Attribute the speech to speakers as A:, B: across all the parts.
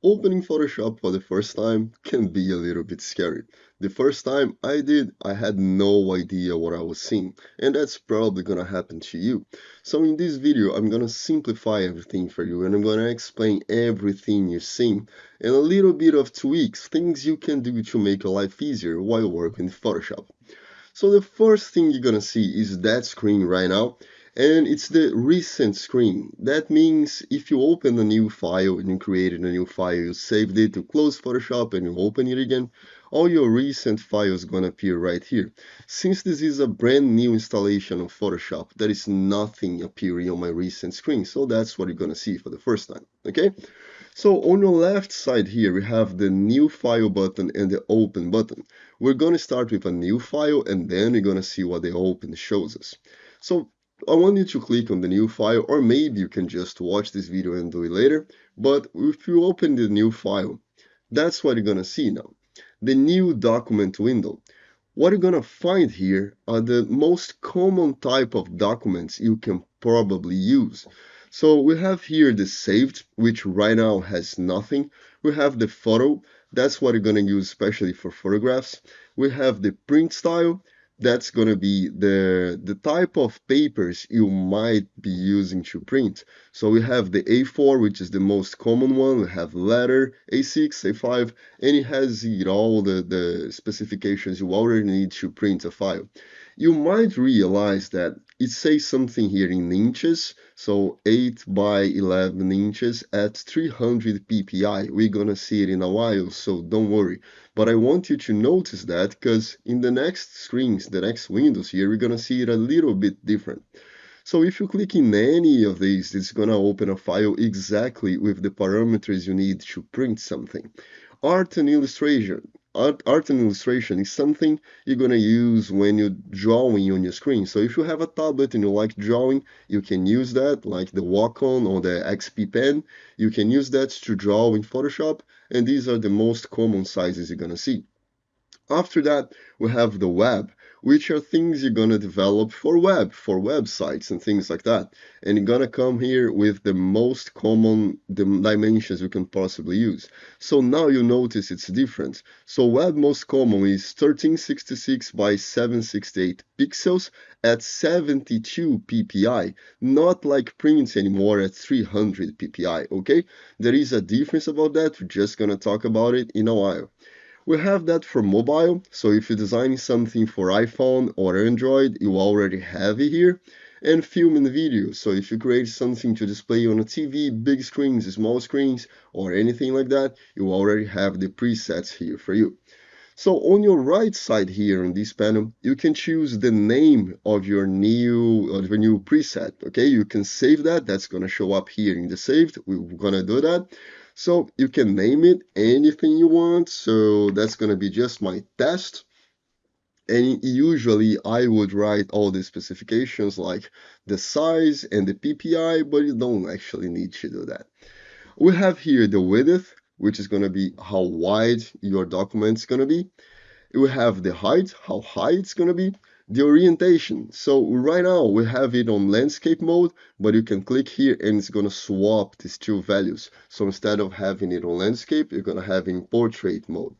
A: Opening Photoshop for the first time can be a little bit scary. The first time I did, I had no idea what I was seeing, and that's probably gonna happen to you. So in this video, I'm gonna simplify everything for you, and I'm gonna explain everything you're seeing, and a little bit of tweaks, things you can do to make your life easier while working in Photoshop. So the first thing you're gonna see is that screen right now, and it's the recent screen. That means if you open a new file and you created a new file, you saved it, you close Photoshop and you open it again, all your recent files gonna appear right here. Since this is a brand new installation of Photoshop, there is nothing appearing on my recent screen, so that's what you're gonna see for the first time, okay? So on your left side here, we have the new file button and the open button. We're going to start with a new file and then we're going to see what the open shows us. So I want you to click on the new file, or maybe you can just watch this video and do it later. But if you open the new file, that's what you're going to see now. The new document window. What you're going to find here are the most common type of documents you can probably use. So we have here the saved, which right now has nothing. We have the photo, that's what you're going to use especially for photographs. We have the print style, that's going to be the type of papers you might be using to print. So we have the A4, which is the most common one. We have letter, A6, A5, and it has all the specifications you already need to print a file. You might realize that it says something here in inches, so 8 by 11 inches at 300 ppi. We're gonna see it in a while, so don't worry. But I want you to notice that because in the next screens, the next windows here, we're gonna see it a little bit different. So if you click in any of these, it's gonna open a file exactly with the parameters you need to print something. Art and illustration. Art and illustration is something you're gonna use when you're drawing on your screen. So if you have a tablet and you like drawing, you can use that, like the Wacom or the XP Pen. You can use that to draw in Photoshop, and these are the most common sizes you're gonna see. After that, we have the web, which are things you're gonna develop for websites and things like that. And you're gonna come here with the most common dimensions you can possibly use. So now you notice it's different. So web most common is 1366 by 768 pixels at 72 ppi, not like print anymore at 300 ppi, okay? There is a difference about that. We're just gonna talk about it in a while. We have that for mobile, so if you're designing something for iPhone or Android, you already have it here. And film and video, so if you create something to display on a TV, big screens, small screens, or anything like that, you already have the presets here for you. So on your right side here in this panel, you can choose the name of your new preset, okay? You can save that, that's gonna show up here in the saved, we're gonna do that. So you can name it anything you want. So that's going to be just my test. And usually I would write all the specifications like the size and the PPI, but you don't actually need to do that. We have here the width, which is going to be how wide your document is going to be. We have the height, how high it's going to be, the orientation. So right now we have it on landscape mode, but you can click here and it's going to swap these two values. So instead of having it on landscape, you're going to have it in portrait mode.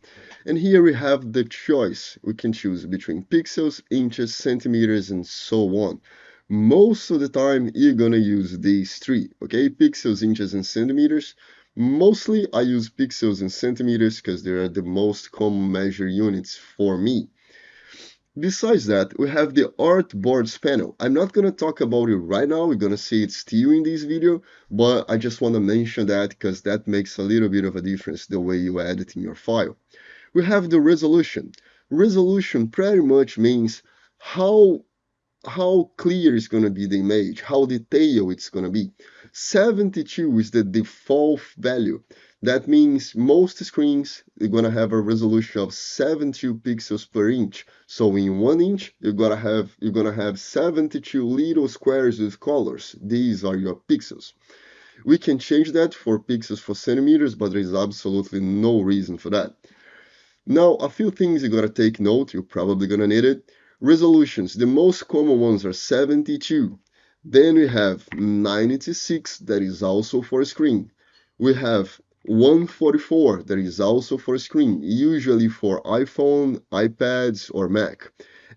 A: And here we have the choice. We can choose between pixels, inches, centimeters, and so on. Most of the time, you're going to use these three, okay? Pixels, inches, and centimeters. Mostly I use pixels and centimeters because they are the most common measure units for me. Besides that, we have the artboards panel. I'm not going to talk about it right now, we're going to see it still in this video, but I just want to mention that because that makes a little bit of a difference the way you edit in your file. We have the resolution. Resolution pretty much means how clear is going to be the image, how detailed it's going to be. 72 is the default value. That means most screens are going to have a resolution of 72 pixels per inch. So in 1 inch, you're going to have 72 little squares with colors. These are your pixels. We can change that for pixels for centimeters, but there is absolutely no reason for that. Now, a few things you gotta take note, you're probably gonna need it. Resolutions, the most common ones are 72. Then we have 96, that is also for screen. We have 144, that is also for screen, usually for iPhone, iPads, or Mac.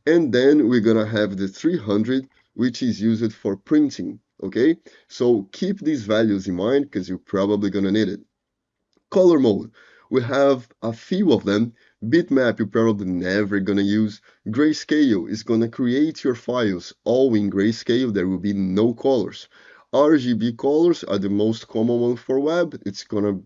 A: And then we're gonna have the 300, which is used for printing, okay? So keep these values in mind because you're probably gonna need it. Color mode. We have a few of them. Bitmap you're probably never gonna use. Grayscale is gonna create your files all in grayscale. There will be no colors. RGB colors are the most common one for web. It's gonna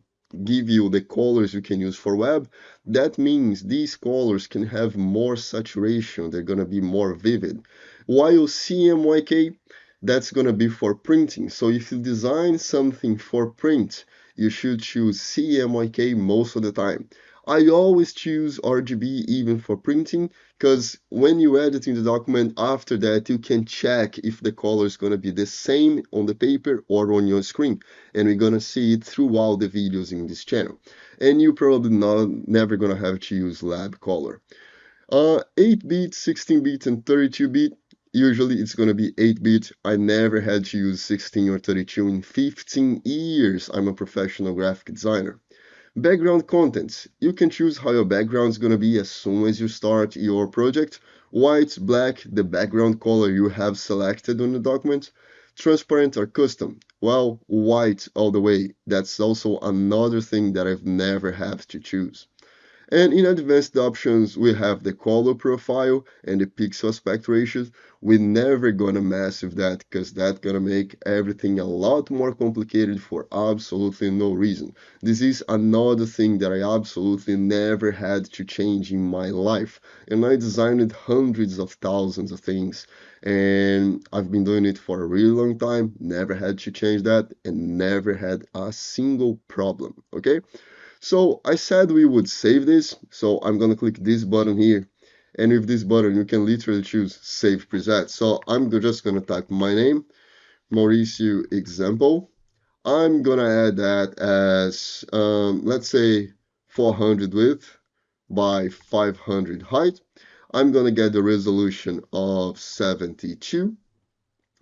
A: give you the colors you can use for web. That means these colors can have more saturation. They're gonna be more vivid. While CMYK, that's gonna be for printing. So if you design something for print, you should choose CMYK most of the time. I always choose RGB even for printing because when you edit in the document after that you can check if the color is going to be the same on the paper or on your screen, and we're going to see it throughout the videos in this channel. And you probably never going to have to use lab color. 8-bit, 16-bit, and 32-bit. Usually it's gonna be 8-bit. I never had to use 16 or 32 in 15 years. I'm a professional graphic designer. Background contents. You can choose how your background is gonna be as soon as you start your project. White, black, the background color you have selected on the document. Transparent or custom. Well, white all the way. That's also another thing that I've never had to choose. And in advanced options, we have the color profile and the pixel aspect ratios. We're never gonna mess with that because that's gonna make everything a lot more complicated for absolutely no reason. This is another thing that I absolutely never had to change in my life. And I designed hundreds of thousands of things. And I've been doing it for a really long time, never had to change that, and never had a single problem. Okay? So I said we would save this, so I'm gonna click this button here, and with this button you can literally choose save preset. So I'm just gonna type my name, Mauricio example. I'm gonna add that as let's say 400 width by 500 height. I'm gonna get the resolution of 72,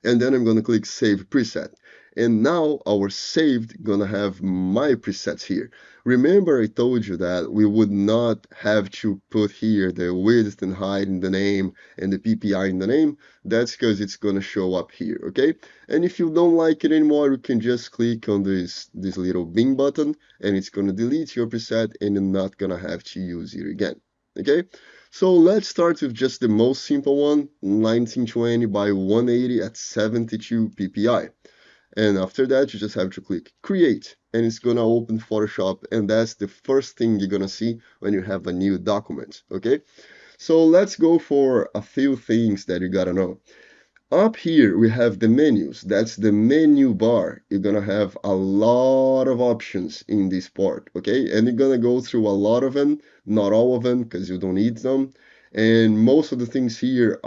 A: and then I'm gonna click save preset. And now our saved gonna have my presets here. Remember I told you that we would not have to put here the width and height in the name and the PPI in the name. That's because it's gonna show up here, okay? And if you don't like it anymore, you can just click on this little bin button and it's gonna delete your preset and you're not gonna have to use it again, okay? So let's start with just the most simple one, 1920 by 180 at 72 ppi. And after that, you just have to click create and it's gonna open Photoshop, and that's the first thing you're gonna see when you have a new document, okay? So let's go for a few things that you gotta know. Up here we have the menus. That's the menu bar. You're gonna have a lot of options in this part, okay? And you're gonna go through a lot of them, not all of them, because you don't need them. And most of the things here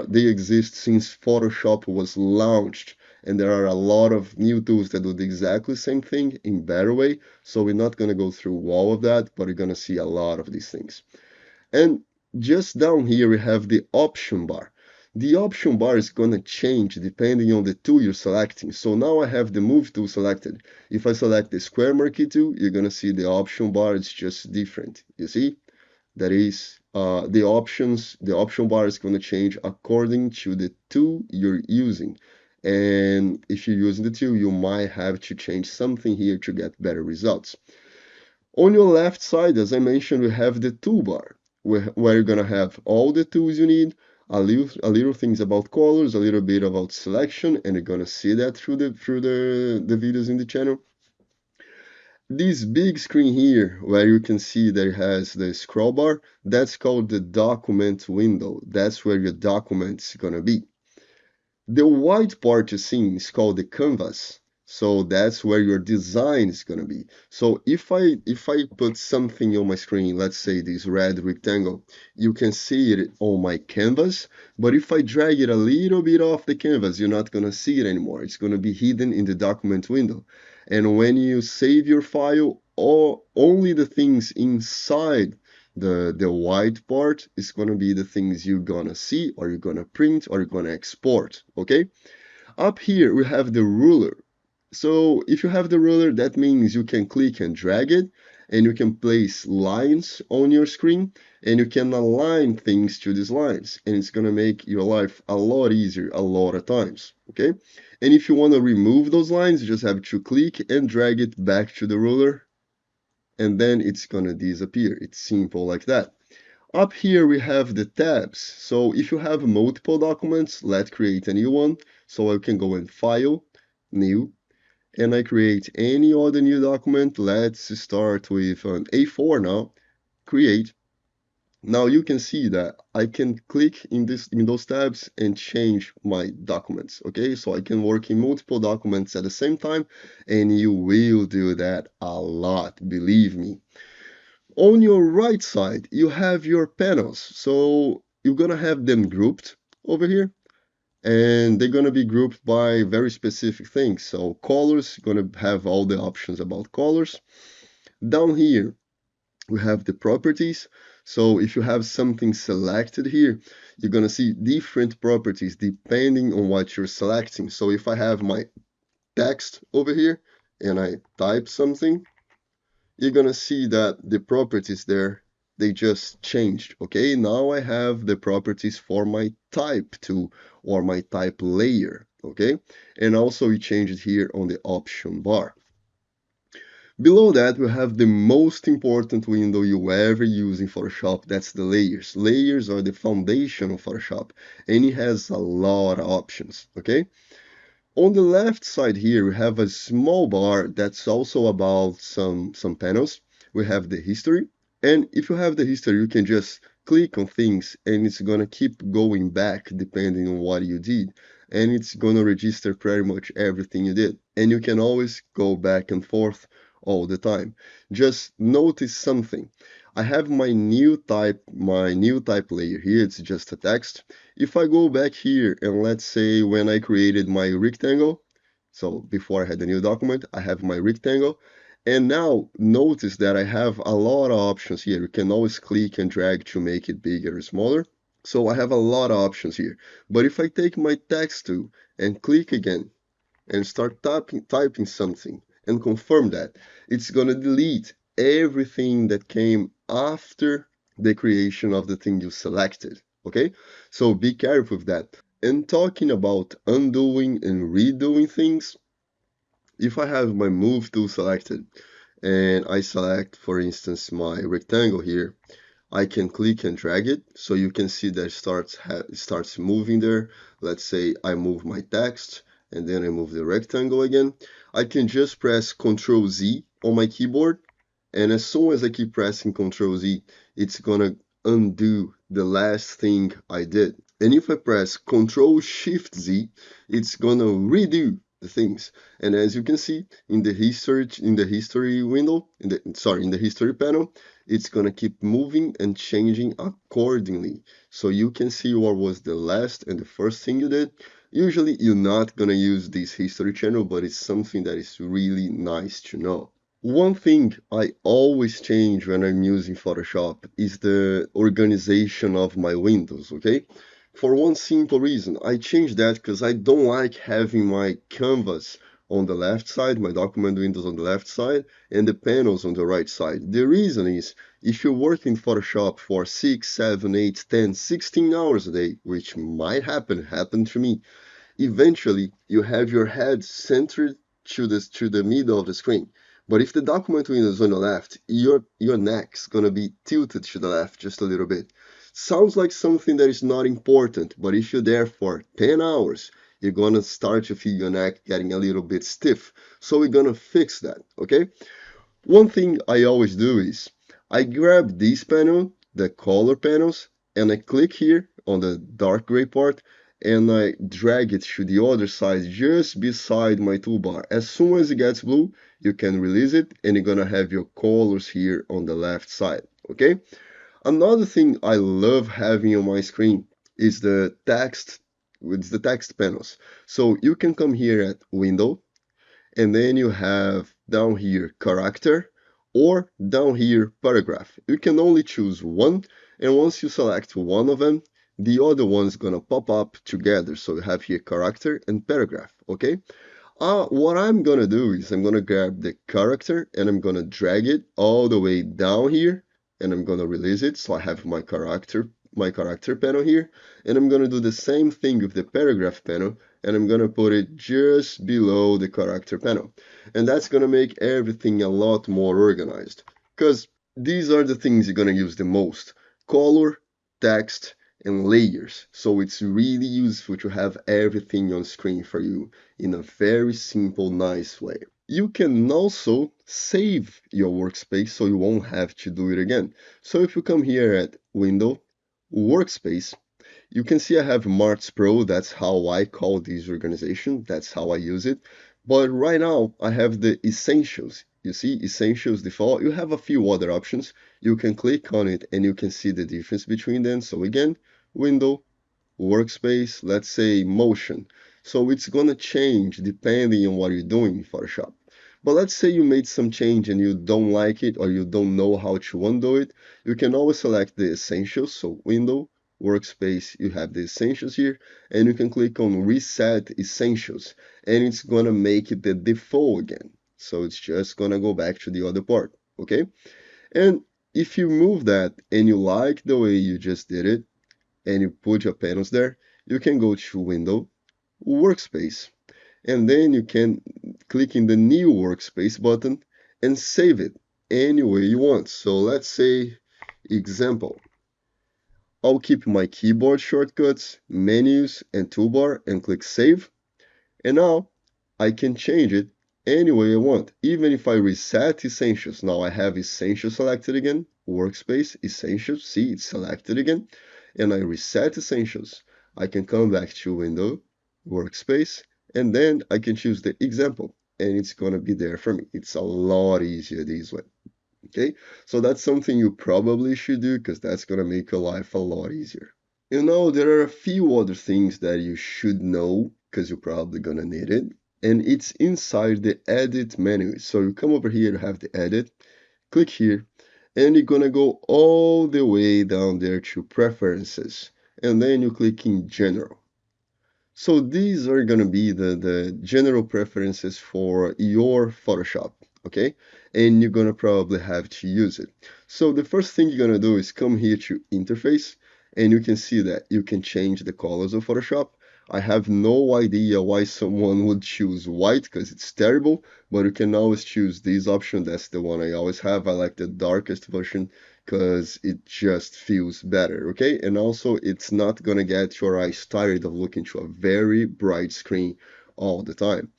A: they exist since Photoshop was launched. And there are a lot of new tools that do the exactly same thing in better way. So we're not gonna go through all of that, but you're gonna see a lot of these things. And just down here we have the option bar. The option bar is going to change depending on the tool you're selecting. So now I have the move tool selected. If I select the square marquee tool, you're going to see the option bar is just different. You see? That is, the option bar is going to change according to the tool you're using. And if you're using the tool, you might have to change something here to get better results. On your left side, as I mentioned, we have the toolbar, where you're gonna have all the tools you need, a little things about colors, a little bit about selection, and you're gonna see that through the videos in the channel. This big screen here, where you can see that it has the scroll bar, that's called the document window. That's where your document's gonna be. The white part you see is called the canvas. So that's where your design is going to be. So if I put something on my screen, let's say this red rectangle, you can see it on my canvas. But if I drag it a little bit off the canvas, you're not going to see it anymore. It's going to be hidden in the document window. And when you save your file, only the things inside the white part is going to be the things you're going to see, or you're going to print, or you're going to export, okay? Up here we have the ruler. So if you have the ruler, that means you can click and drag it, and you can place lines on your screen, and you can align things to these lines, and it's gonna make your life a lot easier a lot of times, okay? And if you want to remove those lines, you just have to click and drag it back to the ruler, and then it's gonna disappear. It's simple like that. Up here we have the tabs. So if you have multiple documents, let's create a new one. So I can go in File, New, and I create any other new document. Let's start with an A4 now, create. Now you can see that I can click in those tabs and change my documents, okay? So I can work in multiple documents at the same time, and you will do that a lot, believe me. On your right side, you have your panels. So you're gonna have them grouped over here, and they're gonna be grouped by very specific things. So colors, gonna have all the options about colors. Down here, we have the properties. So if you have something selected here, you're gonna see different properties depending on what you're selecting. So if I have my text over here and I type something, you're gonna see that the properties there, they just changed. Okay, now I have the properties for my type to or my type layer. Okay, and also we change it here on the option bar. Below that, we have the most important window you ever use in Photoshop. That's the layers. Layers are the foundation of Photoshop, and it has a lot of options. Okay. On the left side here, we have a small bar that's also about some panels. We have the history. And if you have the history, you can just click on things and it's gonna keep going back depending on what you did. And it's gonna register pretty much everything you did. And you can always go back and forth all the time. Just notice something. I have my new type layer here. It's just a text. If I go back here and let's say when I created my rectangle, so before I had the new document, I have my rectangle. And now notice that I have a lot of options here. You can always click and drag to make it bigger or smaller. So I have a lot of options here. But if I take my text tool and click again and start typing something and confirm that, it's going to delete everything that came after the creation of the thing you selected. Okay? So be careful with that. And talking about undoing and redoing things, if I have my move tool selected and I select, for instance, my rectangle here, I can click and drag it so you can see that it starts moving there. Let's say I move my text and then I move the rectangle again. I can just press Ctrl Z on my keyboard, and as soon as I keep pressing Ctrl Z, it's gonna undo the last thing I did. And if I press Ctrl Shift Z, it's gonna redo the things. And as you can see in the history window, in the history panel, it's gonna keep moving and changing accordingly. So you can see what was the last and the first thing you did. Usually you're not gonna use this history channel, but it's something that is really nice to know. One thing I always change when I'm using Photoshop is the organization of my windows, okay? For one simple reason, I change that because I don't like having my canvas on the left side, my document windows on the left side, and the panels on the right side. The reason is, if you work in Photoshop for 6, 7, 8, 10, 16 hours a day, which might happen to me, eventually you have your head centered to the middle of the screen. But if the document window is on the left, your neck's gonna be tilted to the left just a little bit. Sounds like something that is not important, but if you're there for 10 hours, you're gonna start to feel your neck getting a little bit stiff. So we're gonna fix that, okay? One thing I always do is I grab this panel, the color panels, and I click here on the dark gray part and I drag it to the other side just beside my toolbar. As soon as it gets blue, you can release it and you're gonna have your colors here on the left side, okay? Another thing I love having on my screen is the text panels. So you can come here at Window, and then you have down here character or down here paragraph. You can only choose one, and once you select one of them, the other one's gonna pop up together. So you have here character and paragraph, okay? What I'm gonna do is I'm gonna grab the character and I'm gonna drag it all the way down here and I'm gonna release it. So I have my character panel here, and I'm gonna do the same thing with the paragraph panel and I'm gonna put it just below the character panel. And that's gonna make everything a lot more organized. Because these are the things you're gonna use the most. Color, text, and layers. So it's really useful to have everything on screen for you in a very simple, nice way. You can also save your workspace so you won't have to do it again. So if you come here at Window, Workspace, you can see I have Marts Pro. That's how I call this organization. That's how I use it. But right now I have the Essentials. You see Essentials default. You have a few other options. You can click on it and you can see the difference between them. So again, Window, workspace, let's say motion. So it's gonna change depending on what you're doing in Photoshop. But let's say you made some change and you don't like it or you don't know how to undo it, you can always select the essentials. So window, workspace, you have the essentials here, and you can click on reset essentials and it's gonna make it the default again. So it's just gonna go back to the other part, okay? And if you move that and you like the way you just did it, and you put your panels there, you can go to Window, Workspace, and then you can click in the New Workspace button and save it any way you want. So let's say, example, I'll keep my keyboard shortcuts, menus, and toolbar and click Save. And now I can change it any way I want. Even if I reset Essentials, now I have Essentials selected again, Workspace, Essentials, see it's selected again, and I reset Essentials. I can come back to Window, Workspace, and then I can choose the example, and it's gonna be there for me. It's a lot easier this way. Okay, so that's something you probably should do because that's gonna make your life a lot easier. You know, there are a few other things that you should know because you're probably gonna need it, and it's inside the edit menu. So you come over here to have the edit, click here, and you're gonna go all the way down there to preferences, and then you click in general. So these are going to be the general preferences for your Photoshop, okay? And you're going to probably have to use it. So the first thing you're going to do is come here to interface, and you can see that you can change the colors of Photoshop. I have no idea why someone would choose white because it's terrible, but you can always choose this option. That's the one I always have. I like the darkest version because it just feels better, okay? And also, it's not gonna get your eyes tired of looking to a very bright screen all the time.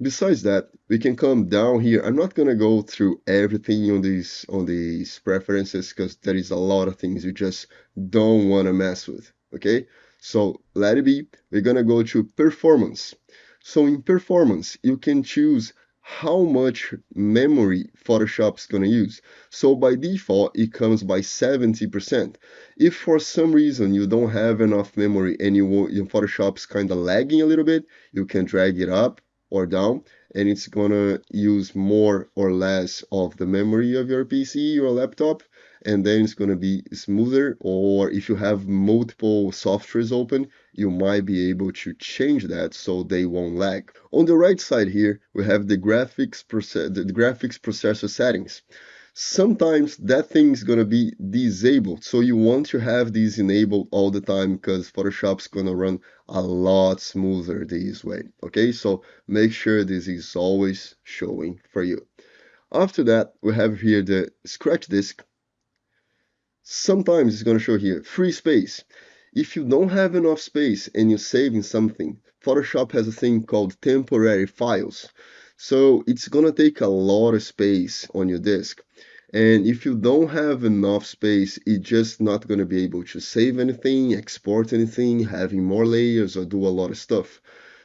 A: Besides that, we can come down here. I'm not gonna go through everything on these preferences because there is a lot of things you just don't want to mess with. Okay, so let it be. We're gonna go to performance. So in performance, you can choose how much memory Photoshop's gonna use. So by default, it comes by 70%. If for some reason you don't have enough memory and your Photoshop's kind of lagging a little bit, you can drag it up or down, and it's gonna use more or less of the memory of your PC or laptop, and then it's gonna be smoother. Or if you have multiple softwares open, you might be able to change that so they won't lag. On the right side here, we have the graphics processor settings. Sometimes that thing is gonna be disabled, so you want to have these enabled all the time because Photoshop's gonna run a lot smoother this way. Okay, so make sure this is always showing for you. After that, we have here the scratch disk. Sometimes it's going to show here free space. If you don't have enough space and you're saving something, Photoshop has a thing called temporary files. So it's going to take a lot of space on your disk. And if you don't have enough space, it's just not going to be able to save anything, export anything, having more layers, or do a lot of stuff.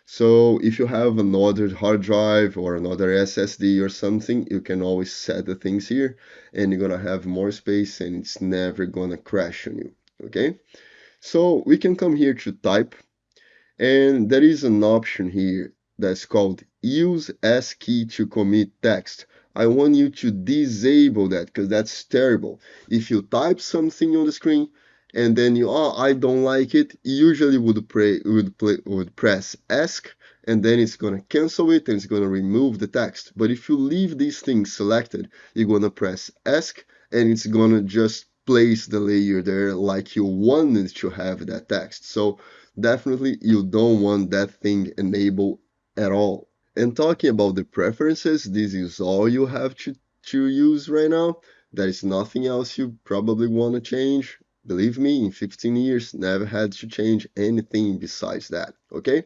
A: So if you have another hard drive or another SSD or something, you can always set the things here and you're gonna have more space and it's never gonna crash on you, okay? So we can come here to type, and there is an option here that's called use S key to commit text. I want you to disable that because that's terrible. If you type something on the screen and then I don't like it, you usually would press ask and then it's gonna cancel it and it's gonna remove the text. But if you leave these things selected, you're gonna press ESC and it's gonna just place the layer there like you wanted to have that text. So definitely you don't want that thing enabled at all. And talking about the preferences, this is all you have to use right now. There is nothing else you probably want to change. Believe me, in 15 years, never had to change anything besides that, okay?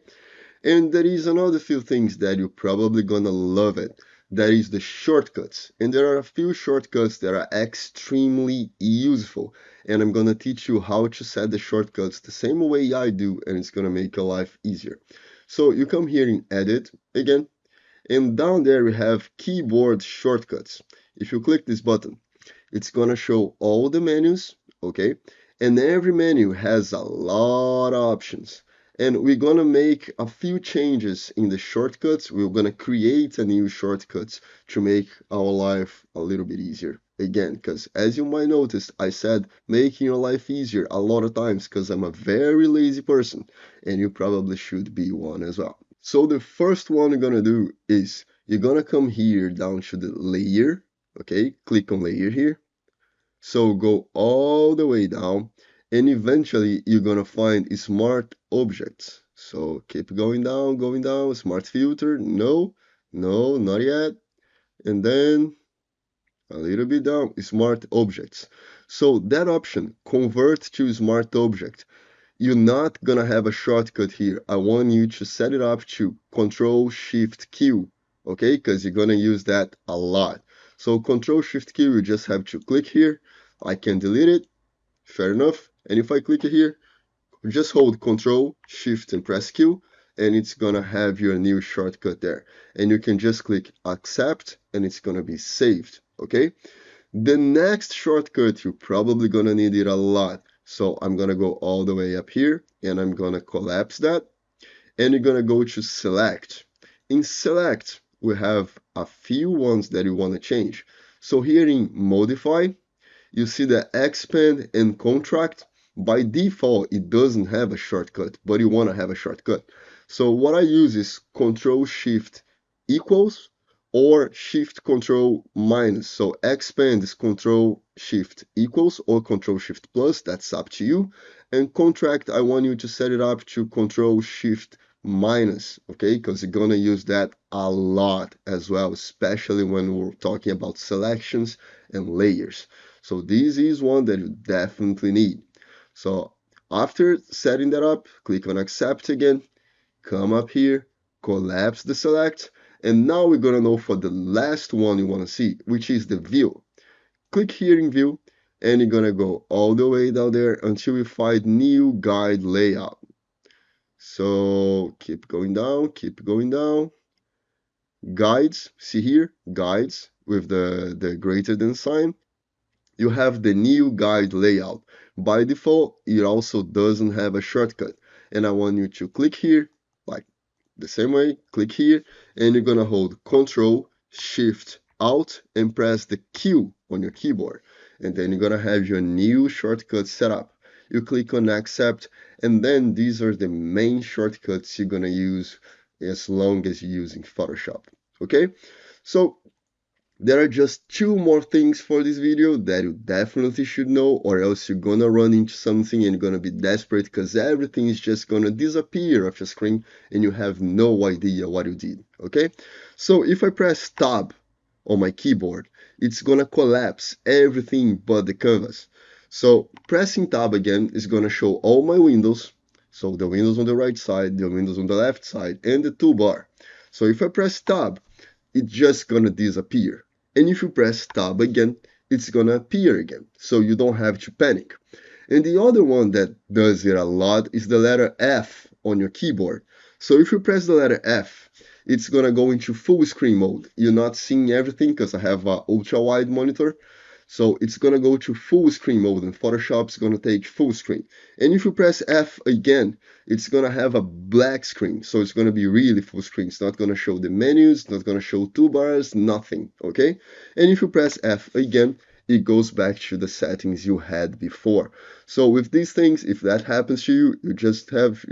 A: And there is another few things that you're probably gonna love it. That is the shortcuts. And there are a few shortcuts that are extremely useful. And I'm gonna teach you how to set the shortcuts the same way I do, and it's gonna make your life easier. So you come here in Edit again, and down there we have keyboard shortcuts. If you click this button, it's gonna show all the menus, okay? And every menu has a lot of options. And we're gonna make a few changes in the shortcuts. We're gonna create a new shortcuts to make our life a little bit easier. Again, because as you might notice, I said making your life easier a lot of times because I'm a very lazy person, and you probably should be one as well. So the first one you're gonna do is you're gonna come here down to the layer, okay? Click on layer here. So go all the way down, and eventually you're gonna find smart objects. So keep going down, smart filter, no, no, not yet. And then a little bit down, smart objects. So that option, convert to smart object. You're not gonna have a shortcut here. I want you to set it up to Control Shift Q, okay? Because you're gonna use that a lot. So Control Shift Q, you just have to click here. I can delete it, fair enough. And if I click here, just hold Control Shift and press Q, and it's gonna have your new shortcut there. And you can just click Accept, and it's gonna be saved, okay? The next shortcut, you're probably gonna need it a lot. So I'm gonna go all the way up here and I'm gonna collapse that. And you're gonna go to select. In select, we have a few ones that you wanna change. So here in modify, you see the expand and contract. By default, it doesn't have a shortcut, but you wanna have a shortcut. So what I use is Control Shift equals or Shift Control minus. So expand is Control Shift equals or Control Shift plus, that's up to you. And contract, I want you to set it up to Control Shift minus, okay? Because you're gonna use that a lot as well, especially when we're talking about selections and layers. So this is one that you definitely need. So after setting that up, click on accept again, come up here, collapse the select, and now we're gonna know for the last one you wanna see, which is the view. Click here in view, and you're gonna go all the way down there until you find new guide layout. So keep going down, keep going down. Guides, see here, guides with the greater than sign. You have the new guide layout. By default, it also doesn't have a shortcut. And I want you to click here, like the same way, click here, and you're gonna hold Control, Shift, Alt, and press the Q on your keyboard. And then you're gonna have your new shortcut set up. You click on Accept, and then these are the main shortcuts you're gonna use as long as you're using Photoshop. Okay? So there are just two more things for this video that you definitely should know, or else you're gonna run into something and you're gonna be desperate because everything is just gonna disappear off your screen and you have no idea what you did, okay? So if I press Tab on my keyboard, it's gonna collapse everything but the canvas. So pressing Tab again is gonna show all my windows, so the windows on the right side, the windows on the left side, and the toolbar. So if I press Tab, it's just gonna disappear. And if you press tab again, it's gonna appear again, so you don't have to panic. And the other one that does it a lot is the letter F on your keyboard. So if you press the letter F, it's gonna go into full screen mode. You're not seeing everything because I have an ultra wide monitor. So it's gonna go to full screen mode and Photoshop's gonna take full screen. And if you press F again, it's gonna have a black screen. So it's gonna be really full screen. It's not gonna show the menus, not gonna show toolbars, nothing, okay? And if you press F again, it goes back to the settings you had before. So with these things, if that happens to you, you just have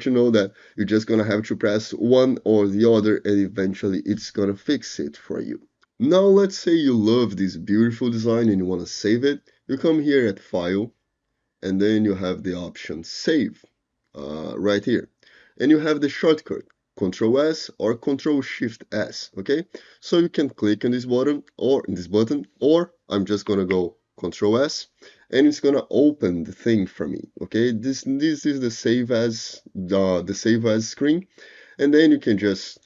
A: to know that you're just gonna have to press one or the other, and eventually it's gonna fix it for you. Now let's say you love this beautiful design and you want to save it. You come here at File, and then you have the option Save right here. And you have the shortcut Control S or Control Shift S, okay? So you can click on this button, or I'm just gonna go Control S, and it's gonna open the thing for me, okay? This is the save as screen, and then you can just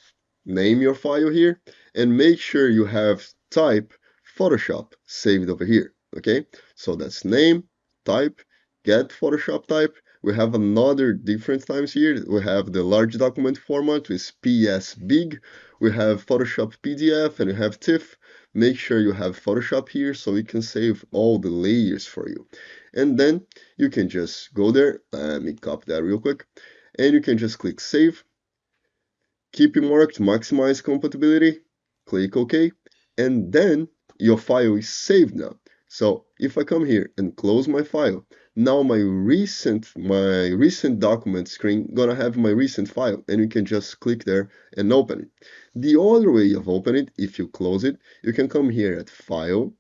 A: name your file here and make sure you have type Photoshop saved over here, okay? So that's name, type, get Photoshop type. We have another different times here. We have the large document format with PS big. We have Photoshop PDF and we have TIFF. Make sure you have Photoshop here so it can save all the layers for you. And then you can just go there. Let me copy that real quick. And you can just click save. Keep it marked, maximize compatibility, click OK, and then your file is saved now. So if I come here and close my file, now my recent document screen gonna have my recent file, and you can just click there and open it. The other way of opening it, if you close it, you can come here at File,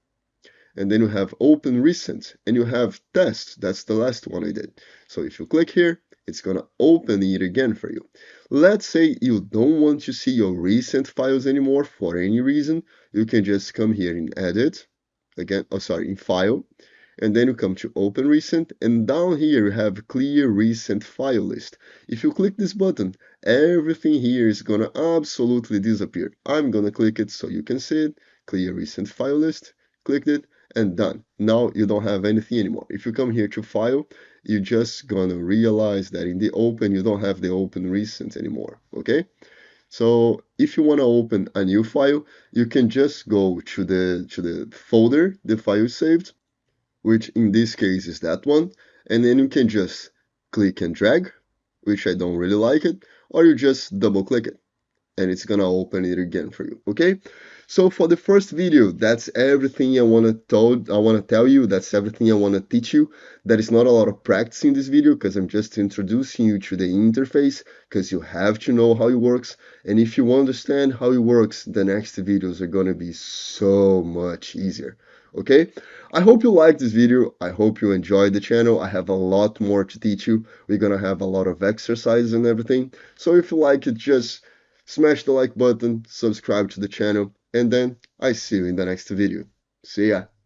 A: and then you have open recent, and you have test. That's the last one I did. So if you click here, it's gonna open it again for you. Let's say you don't want to see your recent files anymore for any reason. You can just come here in edit again, in file, and then you come to open recent, and down here you have clear recent file list. If you click this button, everything here is gonna absolutely disappear. I'm gonna click it so you can see it. Clear recent file list, clicked it, and done. Now you don't have anything anymore. If you come here to file, you're just gonna realize that in the open you don't have the open recent anymore, okay? So if you want to open a new file, you can just go to the folder the file is saved, which in this case is that one, and then you can just click and drag, which I don't really like it, or you just double click it and it's gonna open it again for you, okay? So for the first video, that's everything I wanna tell you, that's everything I wanna teach you. There is not a lot of practice in this video because I'm just introducing you to the interface, because you have to know how it works, and if you understand how it works, the next videos are gonna be so much easier. Okay, I hope you liked this video. I hope you enjoyed the channel. I have a lot more to teach you. We're gonna have a lot of exercises and everything. So if you like it, just smash the like button, subscribe to the channel, and then I see you in the next video. See ya!